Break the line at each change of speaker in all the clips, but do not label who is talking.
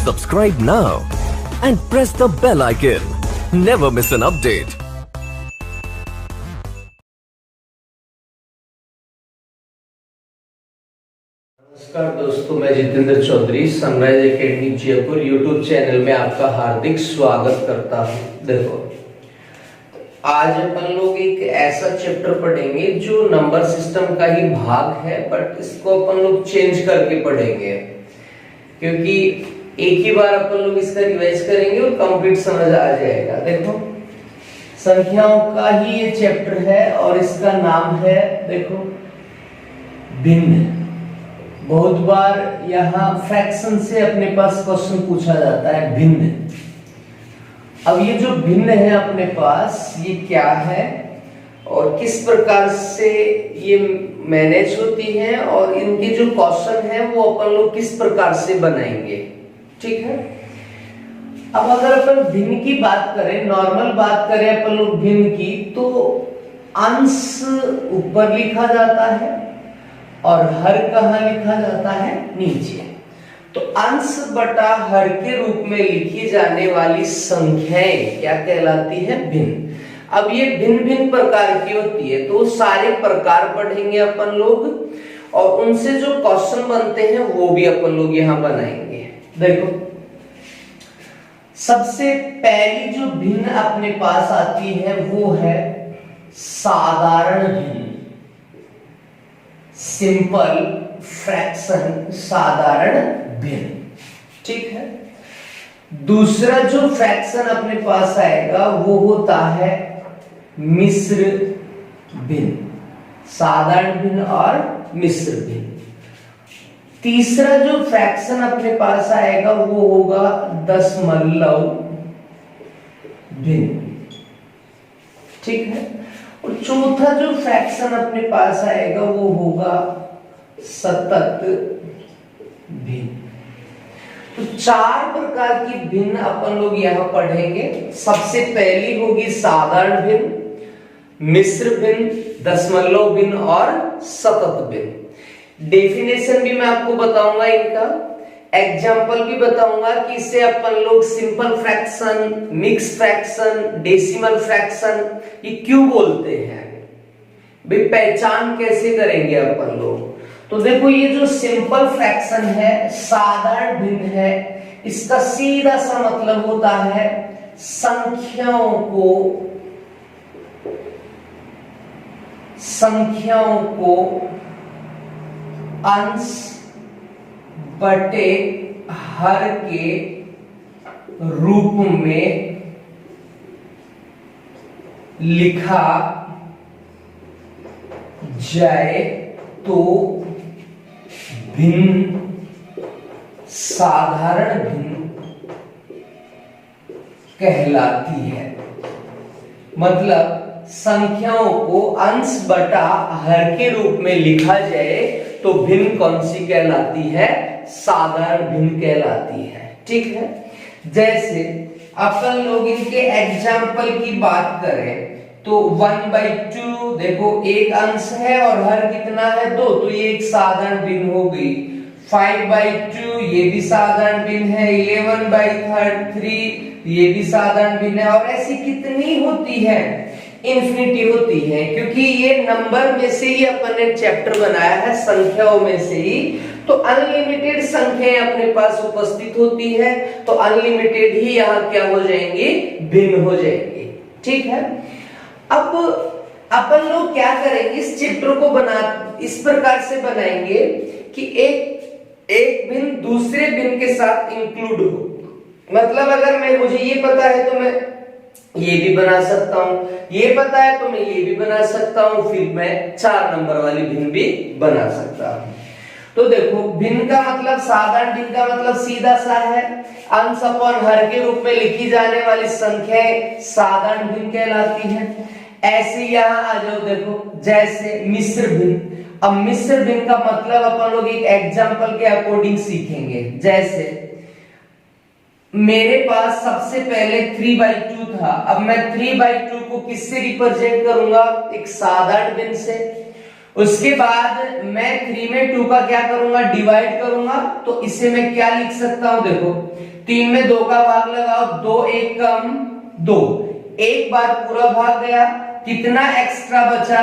Subscribe now and press the bell icon. Never miss an update.
नमस्कार दोस्तों, मैं Jitendra Chaudhary Sunrise Academy Jaipur YouTube channel में आपका हार्दिक स्वागत करता हूं। देखो, आज अपन लोग एक ऐसा चैप्टर पढ़ेंगे जो नंबर सिस्टम का ही भाग है, बट इसको अपन लोग चेंज करके पढ़ेंगे क्योंकि एक ही बार अपन लोग इसका रिवाइज करेंगे और कंप्लीट समझ आ जाएगा। देखो, संख्याओं का ही ये चैप्टर है और इसका नाम है, देखो, भिन्न। बहुत बार यहाँ फ्रैक्शन से अपने पास क्वेश्चन पूछा जाता है, भिन्न। अब ये जो भिन्न है अपने पास, ये क्या है और किस प्रकार से ये मैनेज होती है और इनके जो क्वेश्चन है वो अपन लोग किस प्रकार से बनाएंगे, ठीक है। अब अगर अपन भिन्न की बात करें, नॉर्मल बात करें अपन लोग भिन्न की, तो अंश ऊपर लिखा जाता है और हर कहाँ लिखा जाता है, नीचे। तो अंश बटा हर के रूप में लिखी जाने वाली संख्याएं क्या कहलाती है, भिन्न। अब ये भिन्न भिन्न प्रकार की होती है, तो सारे प्रकार पढ़ेंगे अपन लोग और उनसे जो क्वेश्चन बनते हैं वो भी अपन लोग यहाँ बनाएंगे। देखो, सबसे पहली जो भिन्न अपने पास आती है वो है साधारण भिन्न, सिंपल फ्रैक्शन, साधारण भिन्न, ठीक है। दूसरा जो फ्रैक्शन अपने पास आएगा वो होता है मिश्र भिन्न, साधारण भिन्न और मिश्र भिन्न। तीसरा जो फ्रैक्शन अपने पास आएगा वो होगा दशमलव भिन्न, ठीक है। और चौथा जो फ्रैक्शन अपने पास आएगा वो होगा सतत भिन्न। तो चार प्रकार की भिन्न अपन लोग यहां पढ़ेंगे। सबसे पहली होगी साधारण भिन्न, मिश्र भिन्न, दशमलव भिन्न और सतत भिन्न। डेफिनेशन भी मैं आपको बताऊंगा, इनका एग्जाम्पल भी बताऊंगा कि इसे अपन लोग simple fraction, mix fraction, decimal fraction ये क्यों बोलते हैं, भाई पहचान कैसे करेंगे अपन लोग। तो देखो, ये जो सिंपल फ्रैक्शन है, साधारण भिन्न है, इसका सीधा सा मतलब होता है संख्याओं को अंश बटे हर के रूप में लिखा जाए तो भिन्न, साधारण भिन्न कहलाती है। मतलब संख्याओं को अंश बटा हर के रूप में लिखा जाए तो भिन्न कौन सी कहलाती है, साधारण भिन्न कहलाती है, ठीक है। जैसे अपन लोग इनके एग्जाम्पल की बात करें तो 1/2, देखो एक अंश है और हर कितना है, 2, तो ये एक साधारण भिन्न हो गई। 5/2 ये भी साधारण भिन्न है। 11/3 ये भी साधारण भिन्न है। और ऐसी कितनी होती है, इन्फिनिटी होती है, क्योंकि ये नंबर में से ही अपन ने चैप्टर बनाया है, संख्याओं में से ही। तो अनलिमिटेड संख्याएं अपने पास उपस्थित होती है, तो अनलिमिटेड ही यहाँ क्या हो जाएंगी, भिन्न हो जाएंगी, ठीक है। अब अपन लोग क्या करेंगे, इस चित्र को इस प्रकार से बनाएंगे कि एक भिन्न दूसरे भिन्न के साथ इंक्लूड हो। मतलब अगर मुझे ये पता है तो मैं ये भी बना सकता हूं, ये पता है तो मैं ये भी बना सकता हूं, फिर मैं 4 नंबर वाली भिन्न भी बना सकता हूं। तो देखो, भिन्न का मतलब, साधारण भिन्न का मतलब सीधा सा है, अंश अपॉन हर के रूप में लिखी जाने वाली संख्याएं साधारण भिन्न कहलाती है। ऐसे यहां आ जाओ, देखो, जैसे मिश्र भिन्न। अब मिश्र भिन्न का मतलब अपन लोग एक एग्जांपल के अकॉर्डिंग सीखेंगे। जैसे मेरे पास सबसे पहले 3/2 था, अब मैं 3/2 को किससे रिप्रेजेंट करूंगा, एक साधारण भिन्न से। उसके बाद मैं 3 में 2 का क्या करूंगा, डिवाइड करूंगा। तो इसे मैं क्या लिख सकता हूं, देखो 3 में 2 का भाग लगाओ, 2 1 कम 2, एक बार पूरा भाग गया, कितना एक्स्ट्रा बचा,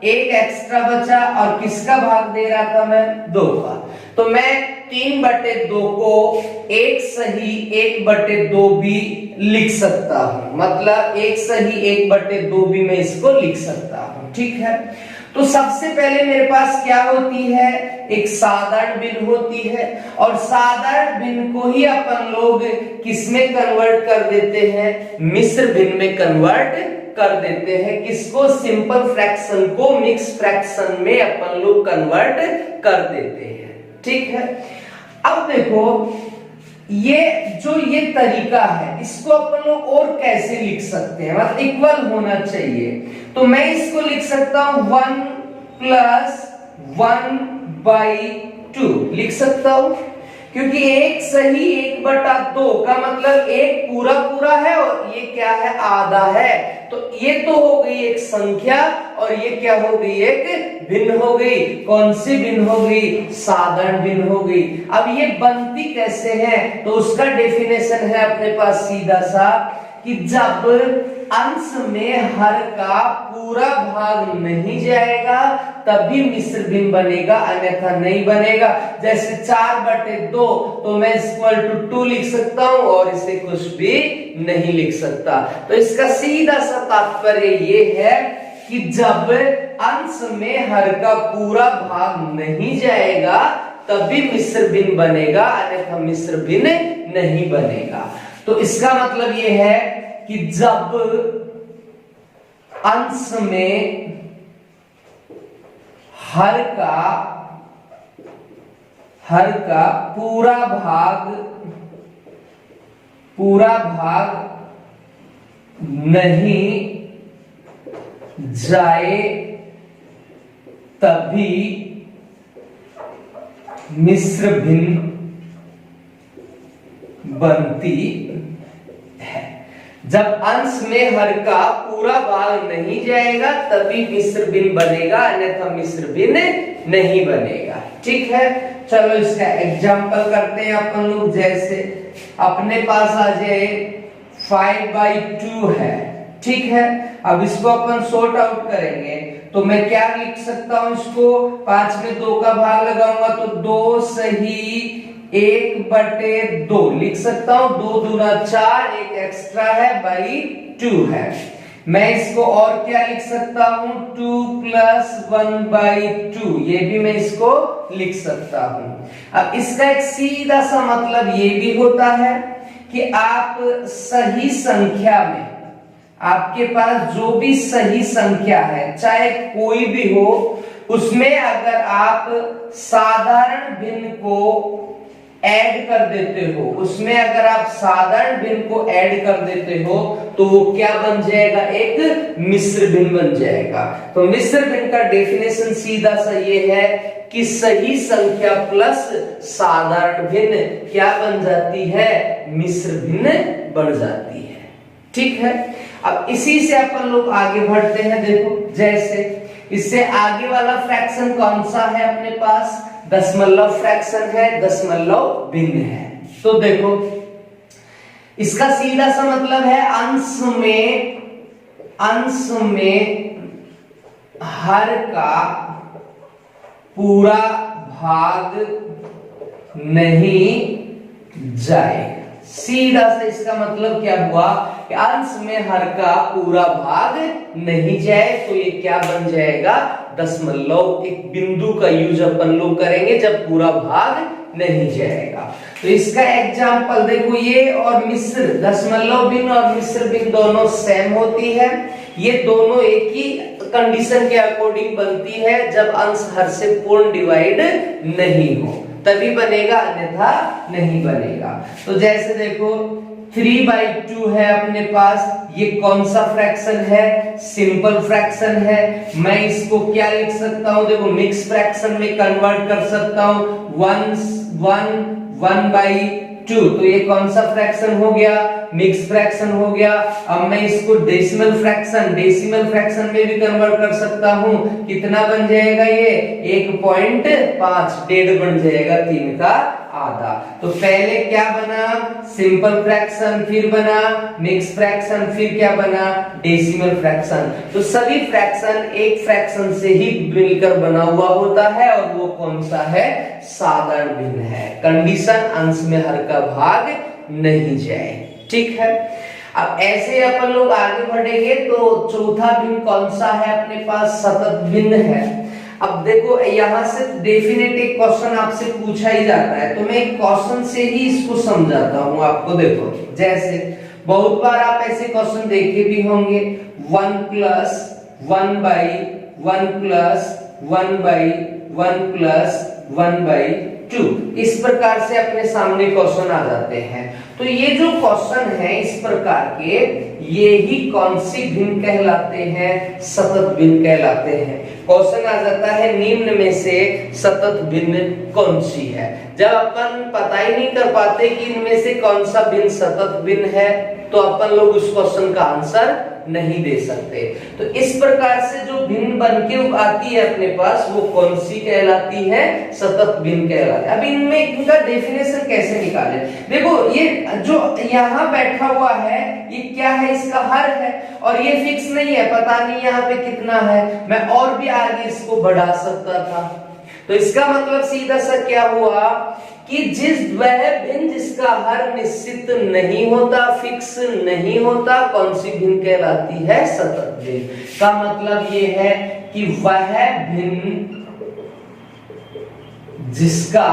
1 एक्स्ट्रा बचा, और किसका भाग दे रहा था मैं, 2 का। तो मैं 3/2 को 1 सही 1/2 भी लिख सकता हूं, मतलब 1 सही 1/2 भी मैं इसको लिख सकता हूं, ठीक है। तो सबसे पहले मेरे पास क्या होती है, एक साधारण भिन्न होती है, और साधारण भिन्न को ही अपन लोग किसमें कन्वर्ट कर देते हैं, मिश्र भिन्न में कन्वर्ट कर देते हैं। किसको, सिंपल फ्रैक्शन को मिक्स फ्रैक्शन में अपन लोग कन्वर्ट कर देते हैं, ठीक है। अब देखो ये तरीका है, इसको अपन लोग और कैसे लिख सकते हैं, मतलब इक्वल होना चाहिए। तो मैं इसको लिख सकता हूं 1 + 1/2 लिख सकता हूं, क्योंकि 1 सही 1/2 का मतलब 1 पूरा पूरा है और ये क्या है, आधा है। तो ये तो हो गई एक संख्या, और ये क्या हो गई, एक भिन्न हो गई। कौन सी भिन्न हो गई, साधारण भिन्न हो गई। अब ये बनती कैसे है, तो उसका डेफिनेशन है अपने पास सीधा सा, कि जब अंश में हर का पूरा भाग नहीं जाएगा तभी मिश्र भिन्न बनेगा, अन्यथा नहीं बनेगा। जैसे 4/2, तो मैं = 2 लिख सकता हूं और इसे कुछ भी नहीं लिख सकता। तो इसका सीधा सा तात्पर्य ये है कि जब अंश में हर का पूरा भाग नहीं जाएगा तभी मिश्र भिन्न बनेगा, अन्यथा मिश्र भिन्न नहीं बनेगा। तो इसका मतलब ये है कि जब अंश में हर का पूरा भाग नहीं जाए तभी मिश्र भिन्न बनती है। जब अंश में हर का पूरा भाग नहीं जाएगा तभी मिश्र भिन्न बनेगा, अन्यथा मिश्र भिन्न नहीं बनेगा, ठीक है। चलो इसका एग्जांपल करते हैं अपन लोग। जैसे अपने पास आ जाए 5/2 है, ठीक है। अब इसको अपन सॉर्ट आउट करेंगे, तो मैं क्या लिख सकता हूं, इसको 5 में 2 का भाग लगाऊंगा तो 2 सही 1/2 लिख सकता हूं। 2 दूना 4, एक एक्स्ट्रा है /2 है। मैं इसको और क्या लिख सकता हूं, 2 + 1/2, ये भी मैं इसको लिख सकता हूं। अब इसका एक सीधा सा मतलब ये भी होता है कि आप सही संख्या में, आपके पास जो भी सही संख्या है चाहे कोई भी हो, उसमें अगर आप साधारण भिन्न को ऐड कर देते हो, उसमें अगर आप साधारण भिन्न को ऐड कर देते हो तो वो क्या बन जाएगा, एक मिश्र भिन्न बन जाएगा। तो मिश्र भिन्न का डेफिनेशन सीधा सा ये है कि सही संख्या प्लस साधारण भिन्न क्या बन जाती है, मिश्र भिन्न बन जाती है, ठीक है। अब इसी से अपन लोग आगे बढ़ते हैं। देखो जैसे इससे आगे वाला फ्रैक्शन कौन सा है अपने पास, दशमलव फ्रैक्शन है, दशमलव भिन्न है। तो देखो इसका सीधा सा मतलब है अंश में हर का पूरा भाग नहीं जाएगा। सीधा से इसका मतलब क्या हुआ कि अंश में हर का पूरा भाग नहीं जाए तो ये क्या बन जाएगा, दशमलव। एक बिंदु का यूज अपन लोग करेंगे जब पूरा भाग नहीं जाएगा। तो इसका एग्जांपल देखो, ये और मिश्र दशमलव भिन्न और मिश्र भिन्न दोनों सेम होती है। ये दोनों एक ही कंडीशन के अकॉर्डिंग बनती है, जब अंश हर से पूर्ण डिवाइड नहीं हो तभी बनेगा, अन्यथा नहीं बनेगा। तो जैसे देखो 3/2 है अपने पास, ये कौन सा फ्रैक्शन है, सिंपल फ्रैक्शन है। मैं इसको क्या लिख सकता हूं, देखो मिक्स फ्रैक्शन में कन्वर्ट कर सकता हूं, 1/2 2। तो ये कौन सा फ्रैक्शन हो गया? मिक्स फ्रैक्शन हो गया। अब मैं इसको डेसिमल फ्रैक्शन में भी कन्वर्ट कर सकता हूं। कितना बन जाएगा ये? 1.5, डेढ़ बन जाएगा 3 का आधा। तो पहले क्या बना? सिंपल फ्रैक्शन, फिर बना मिक्स फ्रैक्शन, फिर क्या बना? Decimal fraction. तो सभी फ्रैक्शन एक फ्रैक्शन से ही मिलकर बना हुआ होता है, और वो कौन सा है? साधारण भिन्न है। कंडीशन अंश में हर का भाग नहीं जाए, ठीक है। अब ऐसे अपन लोग आगे बढ़ेंगे तो चौथा भिन्न कौन सा है अपने पास? सतत भिन्न है। अब देखो यहां से डेफिनेट एक क्वेश्चन आपसे पूछा ही जाता है, तो मैं एक क्वेश्चन से ही इसको समझाता हूं आपको। देखो जैसे बहुत बार आप ऐसे क्वेश्चन देखे भी होंगे, 1 plus 1 by 1 plus 1 by 1 plus 1 by 2, इस प्रकार से अपने सामने क्वेश्चन आ जाते हैं। तो ये जो क्वेश्चन है इस प्रकार के, ये ही कौन सी भिन्न कहलाते हैं? सतत भिन्न कहलाते हैं। क्वेश्चन आ जाता है निम्न में से सतत भिन्न कौन सी है। जब अपन पता ही नहीं कर पाते कि इनमें से कौन सा भिन्न सतत भिन्न है, तो अपन लोग उस क्वेश्चन का आंसर नहीं दे सकते। तो इस प्रकार से जो भिन्न बनके आती है अपने पास, वो कौन सी कहलाती है? सतत भिन्न कहलाती है। अब इनमें इनका डेफिनेशन कैसे निकालें? देखो ये जो यहाँ बैठा हुआ है, ये क्या है? इसका हर है, और ये फिक्स नहीं है, पता नहीं यहाँ पे कितना है। मैं और भी आगे इसको बढ़ा सकता था। तो इसका मतलब सीधा सा क्या हुआ कि वह भिन्न जिसका हर निश्चित नहीं होता, फिक्स नहीं होता, कौन सी भिन्न कहलाती है? सतत भिन्न। का मतलब ये है कि वह भिन्न जिसका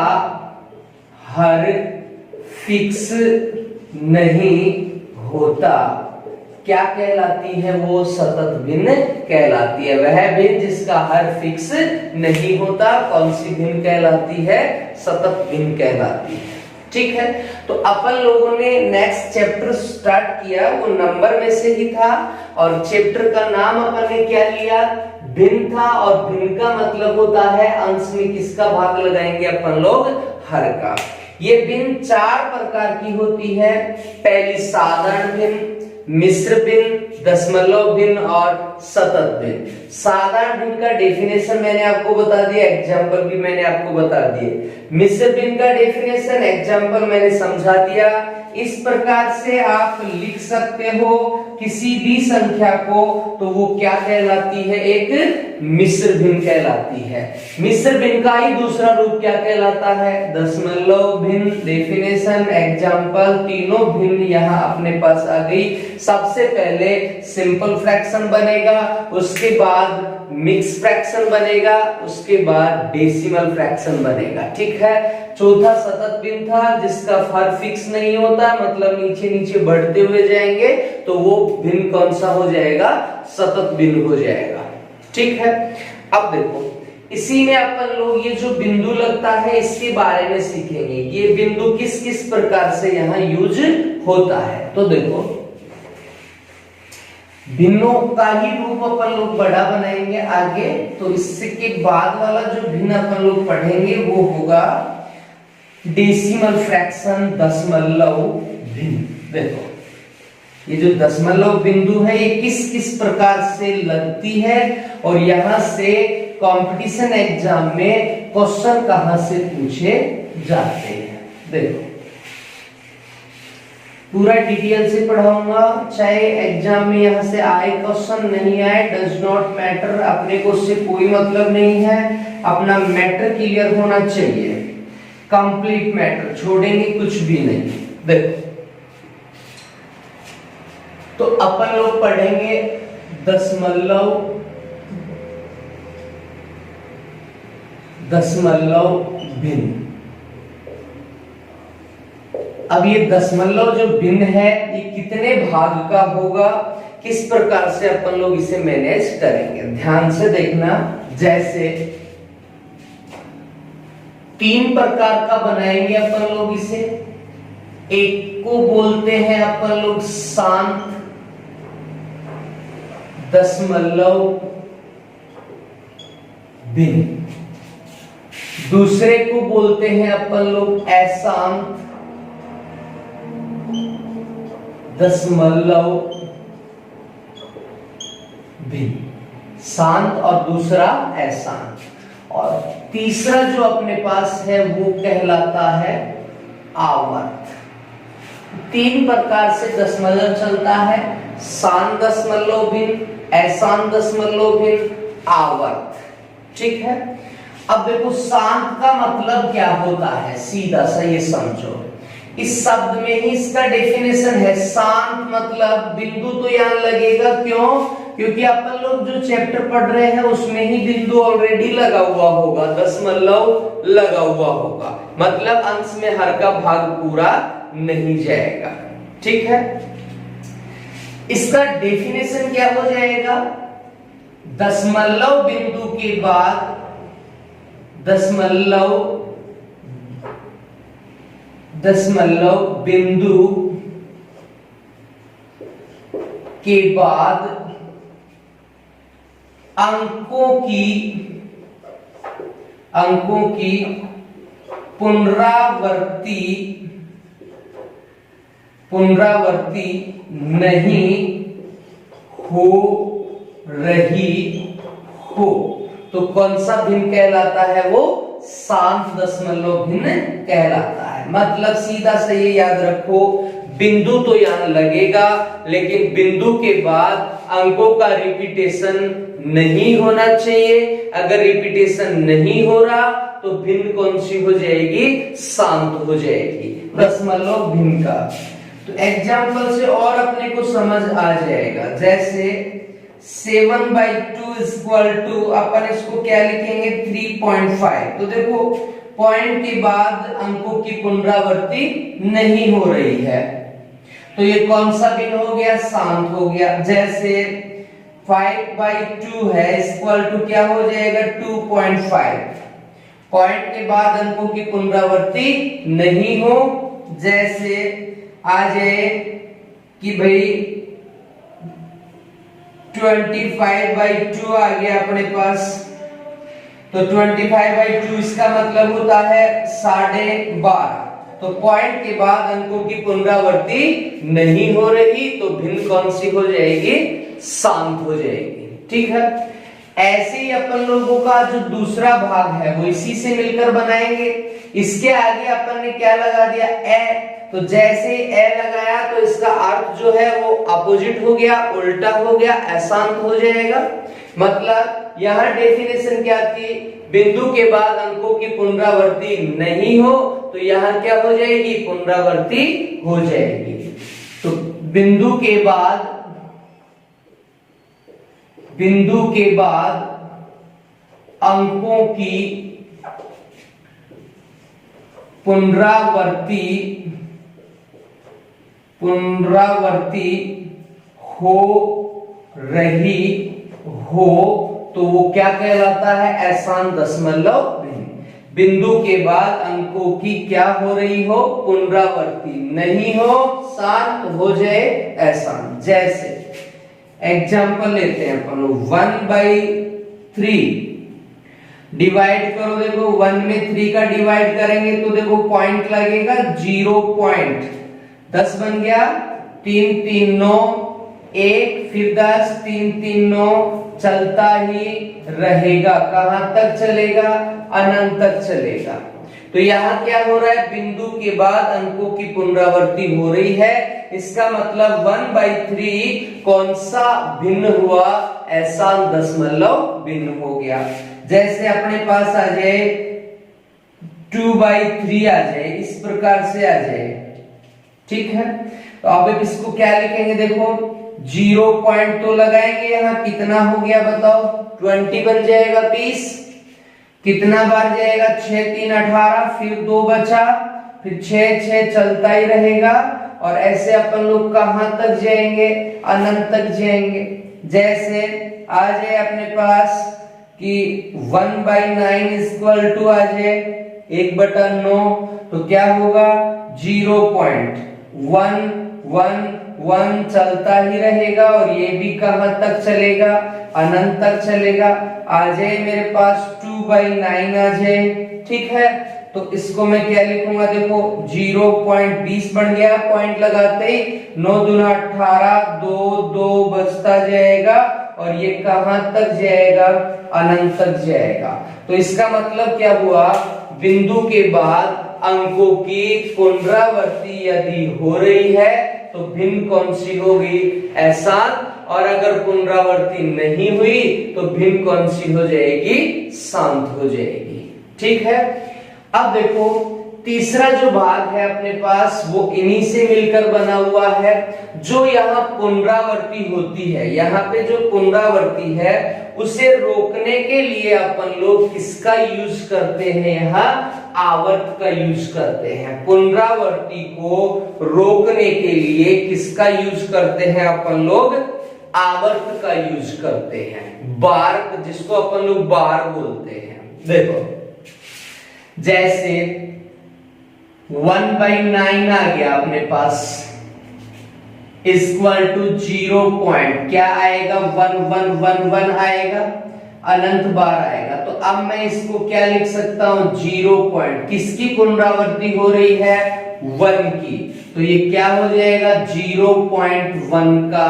हर फिक्स नहीं होता, क्या कहलाती है? वो सतत भिन्न कहलाती है। वह भिन्न जिसका हर फिक्स नहीं होता, कौन सी भिन्न कहलाती है? सतत भिन्न कहलाती है, ठीक है। तो अपन लोगों ने नेक्स्ट चैप्टर स्टार्ट किया, वो नंबर में से ही था, और चैप्टर का नाम अपन ने क्या लिया? भिन्न था। और भिन्न का मतलब होता है अंश में किसका भाग लगाएंगे अपन लोग? हर का। ये भिन्न 4 प्रकार की होती है। पहली साधारण भिन्न, मिश्र भिन्न, दशमलव भिन्न और सतत भिन्न। साधारण भिन्न का डेफिनेशन मैंने आपको बता दिया, एग्जाम्पल भी मैंने आपको बता दिए। मिश्र भिन्न का डेफिनेशन, एग्जाम्पल मैंने समझा दिया। इस प्रकार से आप लिख सकते हो किसी भी संख्या को, तो वो क्या कहलाती है? एक मिश्र भिन्न कहलाती है। मिश्र भिन्न का ही दूसरा रूप क्या कहलाता है? दशमलव भिन्न। डेफिनेशन, एग्जाम्पल, तीनों भिन्न यहाँ अपने पास आ गई। सबसे पहले सिंपल फ्रैक्शन बनेगा, उसके बाद मिक्स फ्रैक्शन बनेगा, उसके बाद डेसिमल फ्रैक्शन बनेगा, ठीक है। चौथा सतत भिन्न था, जिसका हर फिक्स नहीं होता, मतलब नीचे नीचे बढ़ते हुए जाएंगे, तो वो भिन्न कौन सा हो जाएगा? सतत भिन्न हो जाएगा, ठीक है। अब देखो इसी में अपन लोग ये जो बिंदु लगता है इसके बारे में सीखेंगे। ये बिंदु किस किस प्रकार से यहाँ यूज होता है। तो देखो भिन्नों का ही रूप अपन लोग बड़ा बनाएंगे आगे, तो इसके बाद वाला जो भिन्न अपन लोग पढ़ेंगे वो होगा डेसिमल फ्रैक्शन, दशमलव भिन्न। देखो ये जो दशमलव बिंदु है ये किस किस प्रकार से लगती है, और यहां से कंपटीशन एग्जाम में क्वेश्चन कहां से पूछे जाते हैं। देखो पूरा डिटेल से पढ़ाऊंगा, चाहे एग्जाम में यहां से आए क्वेश्चन नहीं आए, डज नॉट मैटर, अपने को उससे कोई मतलब नहीं है। अपना मैटर क्लियर होना चाहिए, कंप्लीट मैटर, छोड़ेंगे कुछ भी नहीं। देखो तो अपन लोग पढ़ेंगे दशमलव भिन्न। अब ये दशमलव जो भिन्न है ये कितने भाग का होगा, किस प्रकार से अपन लोग इसे मैनेज करेंगे, ध्यान से देखना। जैसे 3 प्रकार का बनाएंगे अपन लोग इसे। एक को बोलते हैं अपन लोग शांत दशमलव भिन्न, दूसरे को बोलते हैं अपन लोग अशांत दशमलव भिन्न, शांत और दूसरा अशांत। और तीसरा जो अपने पास है वो कहलाता है आवर्त। तीन प्रकार से दशमलव चलता है, शांत दशमलव भिन्न, अशांत दशमलव भिन्न, आवर्त। ठीक है, अब देखो शांत का मतलब क्या होता है, सीधा सा ये समझो। इस शब्द में ही इसका डेफिनेशन है। शांत मतलब बिंदु तो यहां लगेगा, क्यों? क्योंकि अपन लोग जो चैप्टर पढ़ रहे हैं उसमें ही बिंदु ऑलरेडी लगा हुआ होगा, दशमलव लगा हुआ होगा, मतलब अंश में हर का भाग पूरा नहीं जाएगा। ठीक है, इसका डेफिनेशन क्या हो जाएगा? दशमलव बिंदु के बाद दशमलव बिंदु के बाद अंकों की पुनरावृत्ति नहीं हो रही हो तो कौन सा भिन्न कहलाता है? वो शांत दशमलव भिन्न कहलाता है। मतलब सीधा से ये याद रखो, बिंदु तो यहां लगेगा लेकिन बिंदु के बाद अंकों का रिपीटेशन नहीं होना चाहिए। अगर रिपीटेशन नहीं हो रहा तो भिन्न कौन सी हो जाएगी? शांत हो जाएगी, दशमलव भिन्न का। तो एग्जाम्पल से और अपने को समझ आ जाएगा। जैसे 7/2 इक्वल टू, अपन इसको क्या लिखेंगे? 3.5। तो देखो पॉइंट के बाद अंकों की पुनरावृत्ति नहीं हो रही है, तो ये कौन सा भिन्न हो गया? शांत हो गया। जैसे 5/2 है इक्वल टू क्या हो जाएगा? 2.5। पॉइंट के बाद अंकों की पुनरावृत्ति नहीं हो, जैसे आ जाए कि भाई 25/2 आ गया अपने पास, तो 25/2 इसका मतलब होता है 12.5। तो पॉइंट के बाद अंकों की पुनरावृत्ति नहीं हो रही तो भिन्न कौन सी हो जाएगी? शांत हो जाएगी। ठीक है, ऐसे ही अपन लोगों का जो दूसरा भाग है वो इसी से मिलकर बनाएंगे। इसके आगे अपन ने क्या लगा दिया? ए। तो जैसे ए लगाया तो इसका अर्थ जो है वो अपोजिट हो गया, उल्टा हो गया, अशांत हो जाएगा। मतलब यहां डेफिनेशन क्या थी? बिंदु के बाद अंकों की पुनरावृत्ति नहीं हो तो यहां क्या हो जाएगी? पुनरावृत्ति हो जाएगी। तो बिंदु के बाद अंकों की पुनरावृत्ति हो रही हो तो वो क्या कहलाता है? अशांत दशमलव भिन्न। बिंदु के बाद अंकों की क्या हो रही हो? पुनरावृत्ति नहीं हो, शांत हो जाए, अशांत। जैसे एग्जाम्पल लेते हैं अपन 1/3 डिवाइड करो। देखो 1 में 3 का डिवाइड करेंगे तो देखो पॉइंट लगेगा 0.10 बन गया। 3 3 9 1 फिर 10 3 3 9 चलता ही रहेगा। कहां तक चलेगा? अनंत तक चलेगा। तो यहाँ क्या हो रहा है? बिंदु के बाद अंकों की पुनरावृत्ति हो रही है। इसका मतलब 1/3 कौन सा भिन्न हुआ? अशांत दशमलव भिन्न हो गया। जैसे अपने पास आ जाए 2/3 आ जाए, इस प्रकार से आ जाए। ठीक है, तो अब इसको क्या लिखेंगे? देखो 0 पॉइंट तो लगाएंगे, यहाँ कितना हो गया बताओ? 20 बन जाएगा। 20 कितना बार जाएगा? 6 3 18, फिर 2 बचा, फिर 6 6 चलता ही रहेगा। और ऐसे अपन लोग कहां तक जाएंगे? अनंत तक जाएंगे। जैसे आ जाए अपने पास कि 1/9 इक्वल टू आ जाए 1/9, तो क्या होगा? 0.111 चलता ही रहेगा। और ये भी कहां तक चलेगा? अनंत तक चलेगा। आ जाए मेरे पास 2/9 आ जाए। ठीक है, तो इसको मैं क्या लिखूंगा, देखो 0.20 बन गया, पॉइंट लगाते ही 9 दूना 18, 2 2 बचता जाएगा और ये कहां तक जाएगा, अनंत तक जाएगा। तो इसका मतलब क्या हुआ, बिंदु के बाद अंकों की पुनरावृत्ति यदि हो रही है तो भिन्न कौन सी होगी, अशांत, और अगर पुनरावृत्ति नहीं हुई तो भिन्न कौन सी हो जाएगी, शांत हो जाएगी। ठीक है। अब देखो तीसरा जो भाग है अपने पास वो इन्हीं से मिलकर बना हुआ है। जो यहाँ पुनरावृत्ति होती है, यहाँ पे जो पुनरावृत्ति है उसे रोकने के लिए अपन लोग किसका यूज करते हैं, यहाँ आवर्त का यूज करते हैं। पुनरावृत्ति को रोकने के लिए किसका यूज करते हैं अपन लोग, आवर्त का यूज करते हैं, बार, जिसको अपन लोग बार बोलते हैं। देखो जैसे 1/9 आ गया अपने पास इक्वल टू 0 पॉइंट क्या आएगा, 1111 आएगा, अनंत बार आएगा। तो अब मैं इसको क्या लिख सकता हूं, 0 पॉइंट, किसकी पुनरावृत्ति हो रही है, 1 की। तो ये क्या हो जाएगा, 0.1 का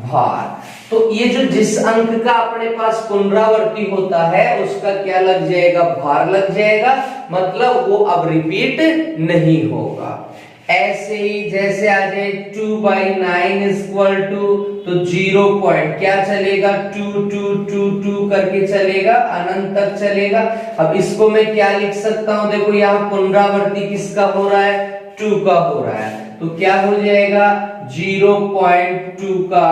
भार। तो ये जो जिस अंक का अपने पास पुनरावृत्ति होता है उसका क्या लग जाएगा, भार लग जाएगा, मतलब वो अब रिपीट नहीं होगा। ऐसे ही जैसे आ जाए 2/9 इक्वल टू, तो 0 पॉइंट क्या चलेगा, 2 2 2 2 करके चलेगा, अनंत तक चलेगा। अब इसको मैं क्या लिख सकता हूं, देखो यहाँ पुनरावृत्ति किसका हो रहा है, 2 का हो रहा है, तो क्या हो जाएगा 0.2 का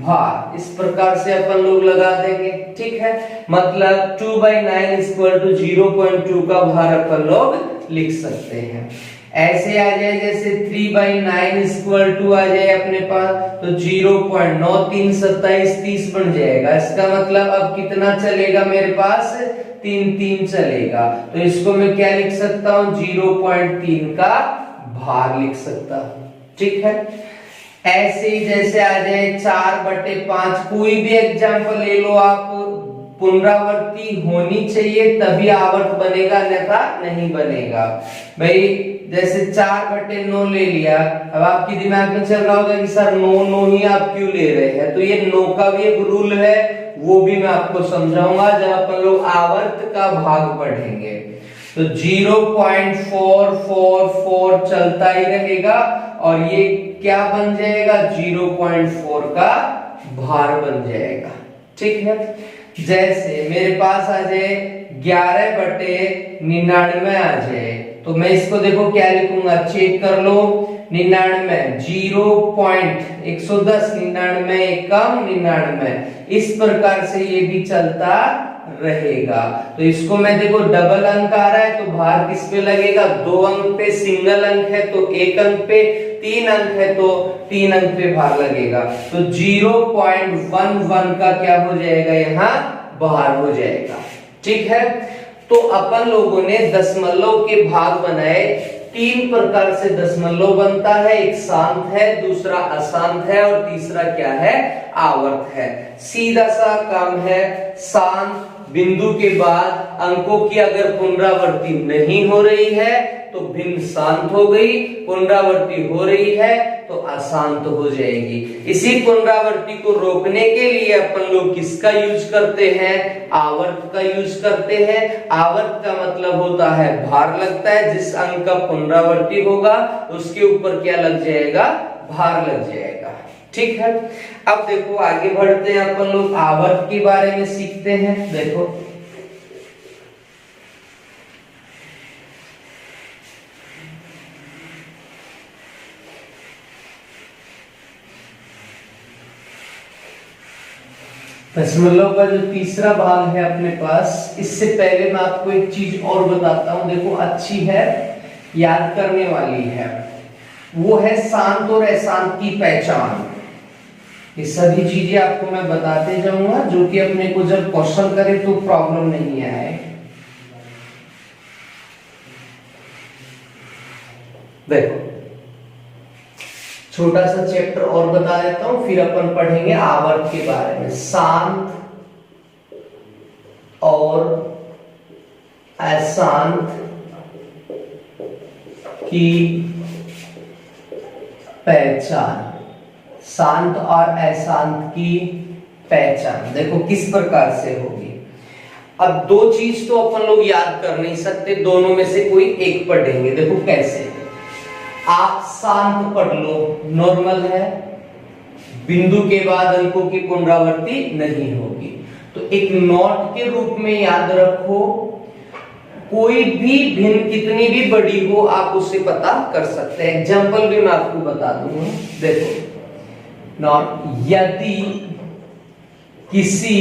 भार। इस प्रकार से अपन लोग लगा देंगे। ठीक है, मतलब 2/9 इक्वल टू 0.2 का भार अपन लोग लिख सकते हैं। ऐसे आ जाए जैसे 3/9 इक्वल टू आ जाए अपने पास, तो 0.9 3 27 30 बन जाएगा। इसका मतलब अब कितना चलेगा मेरे पास, 3 3 चलेगा। तो इसको मैं क्या लिख सकता हूं, 0.3 का भार लिख सकता हूं। ठीक है। ऐसे ही जैसे आ जाए 4/5, कोई भी एग्जाम्पल ले लो आप, पुनरावृत्ति होनी चाहिए तभी आवर्त बनेगा, अन्यथा नहीं बनेगा। भाई जैसे 4/9 ले लिया, अब आपके दिमाग में चल रहा होगा कि सर 9 ही आप क्यों ले रहे हैं, तो ये 9 का भी एक रूल है, वो भी मैं आपको समझाऊंगा जब अपन लोग आवर्त का भाग पढ़ेंगे। तो 0.444 चलता ही रहेगा और ये क्या बन जाएगा, 0.4 का भार बन जाएगा। ठीक है। जैसे मेरे पास आ जाए 11/99 आ जाए, तो मैं इसको देखो क्या लिखूंगा, चेक कर लो, 99 0.110 99 एकम 99, इस प्रकार से ये भी चलता रहेगा। तो इसको मैं देखो डबल अंक आ रहा है तो भार किस पे लगेगा, 2 अंक पे, सिंगल अंक है तो 1 अंक पे, 3 अंक है तो 3 अंक पे भार लगेगा। तो 0.11 का क्या हो जाएगा, यहाँ भार हो जाएगा। ठीक है। तो अपन लोगों ने दशमलव के भाग बनाए, 3 प्रकार से दशमलव बनता है, एक शांत है, दूसरा अशांत है और तीसरा क्या है, आवर्त है। सीधा सा काम है, शांत बिंदु के बाद अंकों की अगर पुनरावृत्ति नहीं हो रही है तो भिन्न शांत हो गई, पुनरावृत्ति हो रही है तो अशांत हो जाएगी। इसी पुनरावृत्ति को रोकने के लिए अपन लोग किसका यूज करते हैं, आवर्त का यूज करते हैं। आवर्त का मतलब होता है भार लगता है, जिस अंक का पुनरावृत्ति होगा उसके ऊपर क्या लग जाएगा, भार लग जाएगा। ठीक है। अब देखो आगे बढ़ते हैं, अपन लोग आवर्त के बारे में सीखते हैं। देखो दशमलव का जो तीसरा भाग है अपने पास, इससे पहले मैं आपको एक चीज और बताता हूं, देखो अच्छी है, याद करने वाली है, वो है शांत और अशांत की पहचान। ये सभी चीजें आपको मैं बताते जाऊंगा जो कि अपने को जब क्वेश्चन करे तो प्रॉब्लम नहीं आए। देखो छोटा सा चैप्टर और बता देता हूं, फिर अपन पढ़ेंगे आवर्त के बारे में। शांत और अशांत की पहचान, शांत और अशांत की पहचान देखो किस प्रकार से होगी। अब दो चीज तो अपन लोग याद कर नहीं सकते, दोनों में से कोई एक पढ़ेंगे। देखो कैसे, आप शांत पढ़ लो, नॉर्मल है, बिंदु के बाद अंकों की पुनरावृत्ति नहीं होगी। तो एक नोट के रूप में याद रखो, कोई भी भिन्न कितनी भी बड़ी हो आप उससे पता कर सकते हैं। एग्जाम्पल भी मैं आपको बता दूंगा। देखो नोट, यदि किसी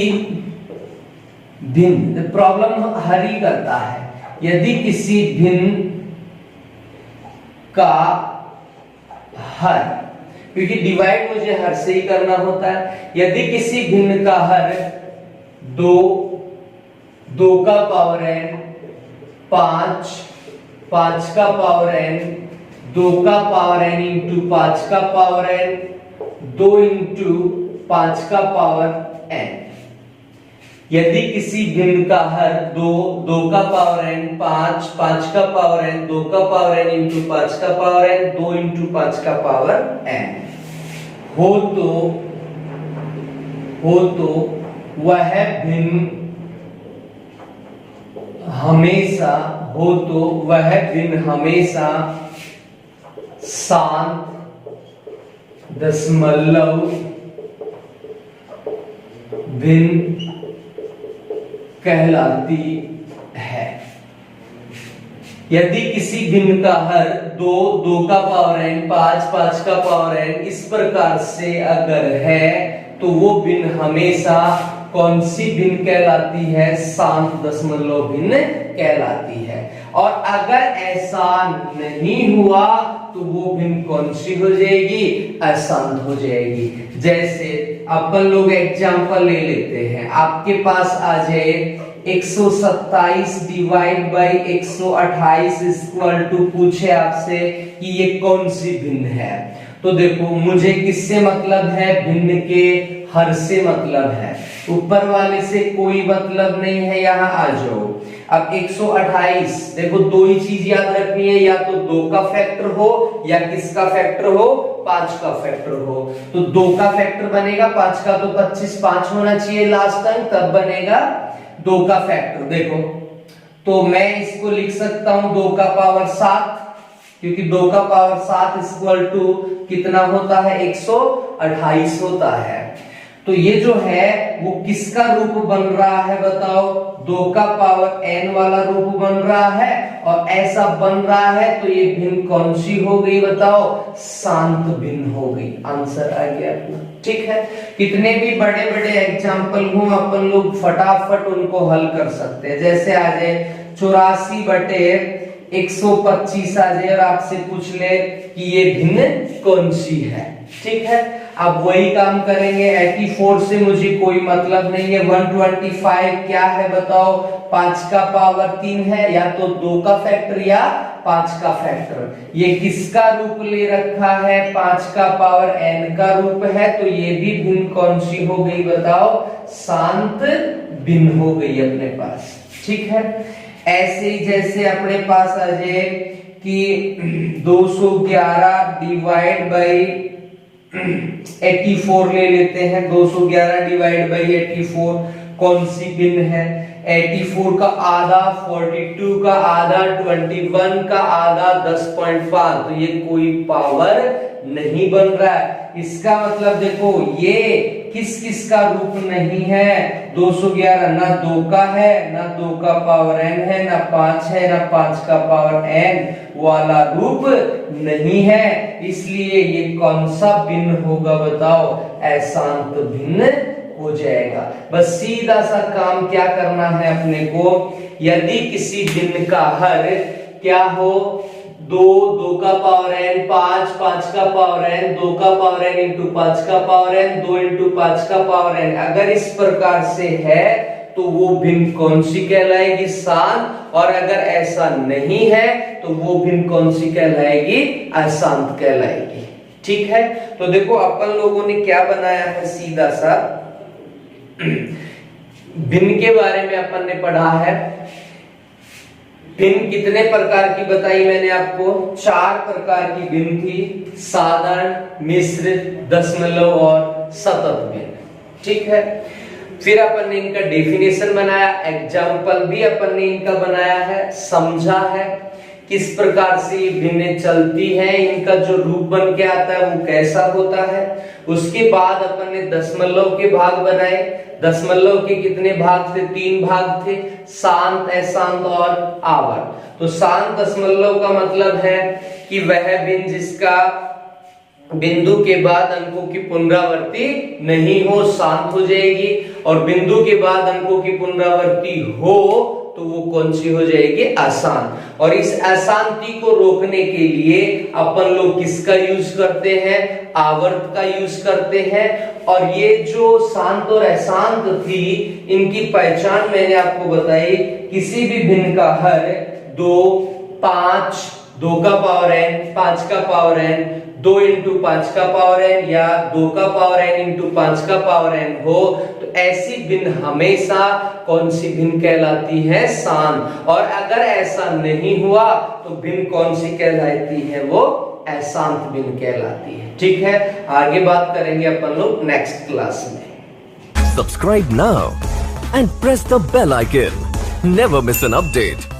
भिन्न, प्रॉब्लम हरी करता है, यदि किसी भिन्न का हर, क्योंकि डिवाइड मुझे हर से ही करना होता है, यदि किसी भिन्न का हर 2 का पावर n, 5 का पावर n, 2 का पावर n इंटू 5 का पावर n, 2 इंटू 5 का पावर n। यदि किसी भिन्न का हर 2 का पावर n, 5 का पावर n, 2 का पावर n इंटू 5 का पावर n, 2 इंटू 5 का पावर n हो तो वह भिन्न हमेशा शांत दशमलव भिन्न कहलाती है। यदि किसी भिन्न का हर 2 का पावर n, 5 का पावर n इस प्रकार से अगर है तो वो भिन्न हमेशा कौन सी भिन्न कहलाती है? शांत दशमलव भिन्न कहलाती है। और अगर ऐसा नहीं हुआ तो वो भिन्न कौन सी हो जाएगी? अशांत हो जाएगी। जैसे अपन लोग एग्जांपल ले लेते हैं, आपके पास आ जाए 127 डिवाइड बाई 128 इक्वल टू, पूछे आपसे कि ये कौन सी भिन्न है, तो देखो मुझे किससे मतलब है? भिन्न के हर से मतलब है, ऊपर वाले से कोई मतलब नहीं है। यहाँ आ जाओ, अब 128 देखो, दो ही चीज याद रखनी है, या तो 2 का फैक्टर हो या किसका फैक्टर हो? 5 का फैक्टर हो। तो 2 का फैक्टर बनेगा 5 का, तो 25 5 होना चाहिए लास्ट अंक, तब बनेगा 2 का फैक्टर। देखो तो मैं इसको लिख सकता हूं 2 का पावर 7, क्योंकि 2 का पावर 7 इक्वल टू कितना होता है? 128 होता है। तो ये जो है वो किसका रूप बन रहा है बताओ? 2 का पावर n वाला रूप बन रहा है, और ऐसा बन रहा है तो ये भिन्न कौन सी हो गई बताओ? शांत भिन्न हो गई। आंसर आ गया अपना। ठीक है, कितने भी बड़े बड़े एग्जाम्पल हो अपन लोग फटाफट उनको हल कर सकते हैं। जैसे आ जाए 84 बटे 125 आ जाए और आपसे पूछ ले कि ये भिन्न कौन सी है। ठीक है, अब वही काम करेंगे। 84 से मुझे कोई मतलब नहीं है। 125 क्या है बताओ? 5 का पावर 3 है, या तो 2 का फैक्टर या 5 का फैक्टर। ये किसका रूप ले रखा है? 5 का पावर n का रूप है, तो ये भी भिन्न कौन सी हो गई बताओ? शांत भिन्न हो गई अपने पास। ठीक है, ऐसे ही जैसे अपने पास आ जाए कि 211 डिवाइड बाई 84 ले लेते हैं। 211 डिवाइड बाई 84 कौन सी भिन्न है? 84 का आधा 42 का आधा 21 का आधा 10.5, तो ये कोई पावर नहीं बन रहा है। इसका मतलब देखो ये किस किस का रूप नहीं है? 211 ना 2 का है, ना 2 का पावर n है, ना 5 है, ना 5 का पावर n वाला रूप नहीं है। इसलिए ये कौन सा भिन्न होगा बताओ? अशांत भिन्न हो जाएगा। बस सीधा सा काम क्या करना है अपने को? यदि किसी भिन्न का हर क्या हो? 2 का पावर n, 5 का पावर n, 2 का पावर n इंटू 5 का पावर n, 2 इंटू 5 का पावर n, अगर इस प्रकार से है तो वो भिन्न कौन सी कहलाएगी? शांत। और अगर ऐसा नहीं है तो वो भिन्न कौन सी कहलाएगी? अशांत कहलाएगी। ठीक है, तो देखो अपन लोगों ने क्या बनाया है? सीधा सा भिन्न के बारे में अपन ने पढ़ा है। भिन्न कितने प्रकार की बताई मैंने आपको? 4 प्रकार की भिन्न थी, साधारण, मिश्र, दशमलव और सतत भिन्न। ठीक है, फिर अपन ने इनका डेफिनेशन बनाया, एग्जाम्पल भी अपन ने इनका बनाया है, समझा है किस प्रकार से ये भिन्न चलती है, इनका जो रूप बन के आता है वो कैसा होता है। उसके बाद अपन ने दशमलव के भाग बनाए। दशमलव के कितने भाग थे? 3 भाग थे, शांत, अशांत और आवर्त। तो शांत दशमलव का मतलब है कि वह भिन्न जिसका बिंदु के बाद अंकों की पुनरावृत्ति नहीं हो, शांत हो जाएगी। और बिंदु के बाद अंकों की पुनरावृत्ति हो तो वो कौन सी हो जाएगी? आसान। और इस अशांति को रोकने के लिए अपन लोग किसका यूज करते हैं? आवर्त का यूज करते हैं। और ये जो शांत और अशांत थी, इनकी पहचान मैंने आपको बताई। किसी भी भिन्न का हर 2, 5, 2 का पावर n, 5 का पावर n, 2 इंटू 5 का पावर n या 2 का पावर n इंटू 5 का पावर n हो, तो ऐसी भिन्न हमेशा कौन सी भिन्न कहलाती है? शांत। और अगर ऐसा नहीं हुआ तो भिन्न कौन सी कहलाती है? वो अशांत भिन्न कहलाती है। ठीक है, आगे बात करेंगे अपन लोग नेक्स्ट क्लास में।
Subscribe now and press the bell icon. Never miss an update.